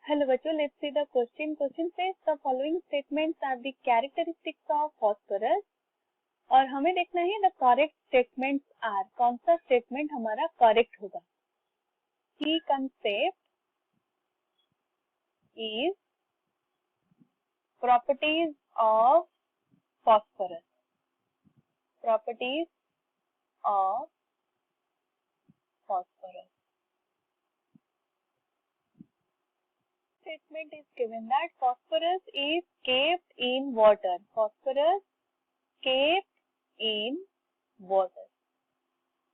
Hello बच्चों, let's see the question. Question says the following statements are the characteristics of phosphorus. और हमें देखना है the correct statements are. कौन सा statement हमारा correct होगा. Key concept is properties of phosphorus. Properties of phosphorus. Statement is given that phosphorus is kept in water. Phosphorus kept in water.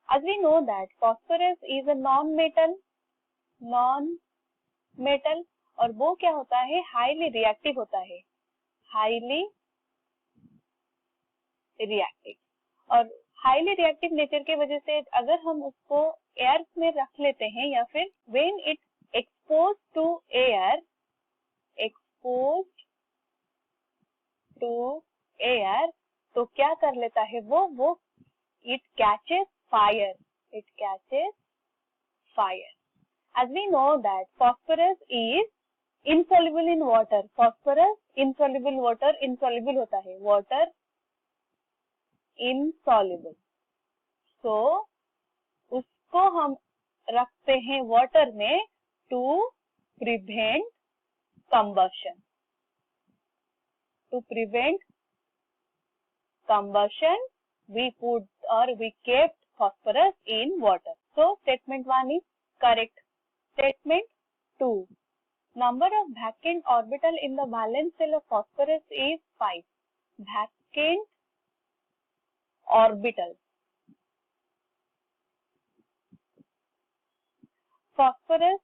As we know that phosphorus is a non-metal, और वो क्या होता है, highly reactive होता है, highly reactive. और highly reactive nature के वजह से अगर हम उसको एयर में रख लेते हैं या फिर when it exposed to air, तो क्या कर लेता है वो it catches fire. As we know that phosphorus is insoluble in water. Phosphorus insoluble होता है, water insoluble. So उसको हम रखते हैं water में to prevent combustion. We put or we kept phosphorus in water. So statement 1 is correct. Statement 2. Number of vacant orbital in the valence shell of phosphorus is 5. Vacant orbital. Phosphorus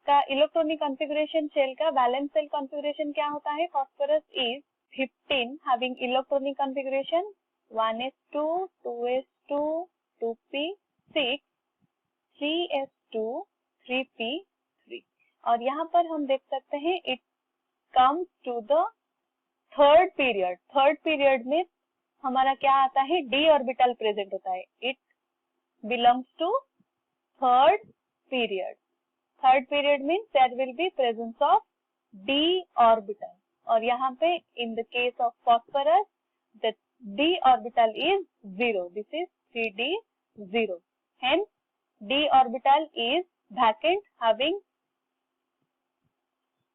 का electronic configuration shell का valence shell configuration क्या होता है. Phosphorus is 15 having electronic configuration 1s2 2s2 2p6 3s2 3p3. और यहाँ पर हम देख सकते हैं it comes to the third period में हमारा क्या आता है, डी ऑर्बिटल प्रेजेंट होता है. It belongs to third period. Third period means there will be presence of d orbital. और यहाँ पे in the case of phosphorus the d orbital is 0. This is 3d0. Hence d orbital is vacant having,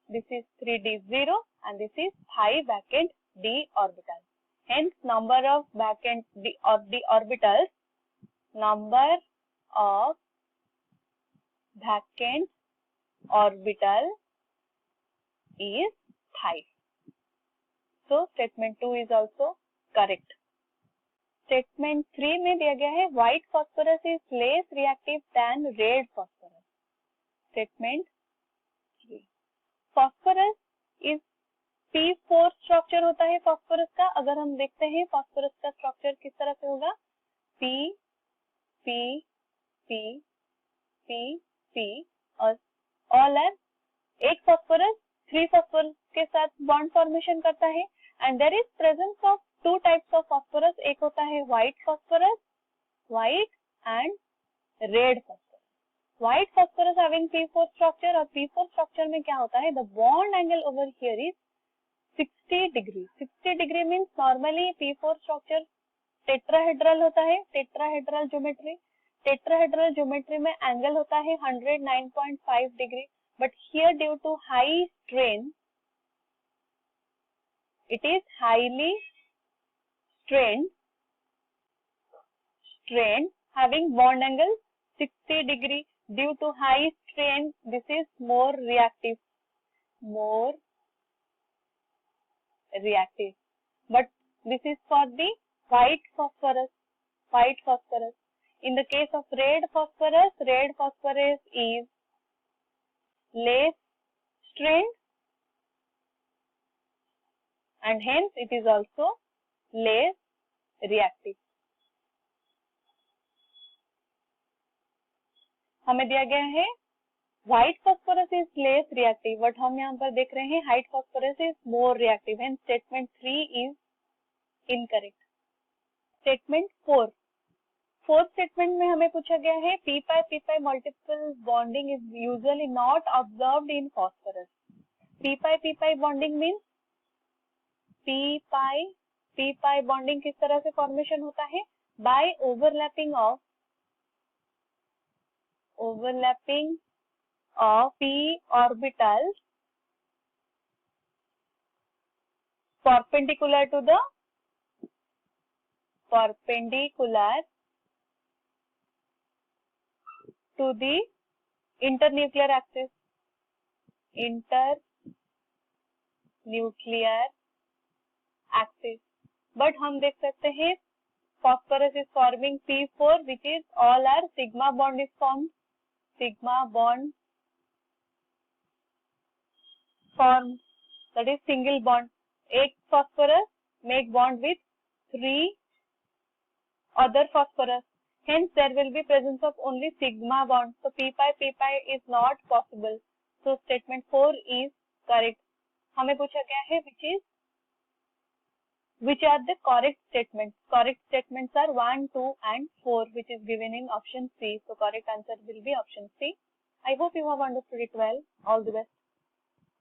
this is 3d0 and this is 5 vacant d orbital. Hence number of vacant d orbitals, number of vacant orbital is 5. So statement 2 is also correct. Statement 3 में दिया गया है white phosphorus is less reactive than red phosphorus. Statement 3. Phosphorus is P4 structure होता है phosphorus का. अगर हम देखते हैं phosphorus का स्ट्रक्चर किस तरह से होगा, P P P P P और ऑल आर एक फॉस्फोरस 3 फॉस्फोरस के साथ बॉन्ड फॉर्मेशन करता है. And there is presence of 2 types of phosphorus. एक होता है white phosphorus, white and red phosphorus. White phosphorus having P4 structure. और P4 स्ट्रक्चर में क्या होता है, the bond angle over here is 60 degree. 60 degree means normally P4 structure tetrahedral होता है, टेट्राहेड्रल ज्योमेट्री में एंगल होता है 109.5 degree. But here due to high strain it is highly strain having bond angle 60 degree. Due to high strain this is more reactive. But this is for the white phosphorus. In the case of red phosphorus is less strained and hence it is also less reactive. हमें दिया गया है white phosphorus is less reactive, but हम यहाँ पर देख रहे हैं white phosphorus is more reactive. Hence statement 3 is incorrect. Statement 4. Fourth statement में हमें पूछा गया है p pi multiple bonding is usually not observed in phosphorus. p pi bonding means p pi bonding किस तरह से फॉर्मेशन होता है? By overlapping of p orbitals perpendicular to the internuclear axis. But हम देख सकते हैं phosphorus is forming P4 which is all are sigma bond is formed. That is single bond. एक phosphorus make bond with 3 other phosphorus. Hence there will be presence of only sigma bond. So p pi is not possible. So statement 4 is correct. हमें पूछा गया है which are the correct statements. Correct statements are 1, 2 and 4 which is given in option C. So correct answer will be option C. I hope you have understood it well. All the best.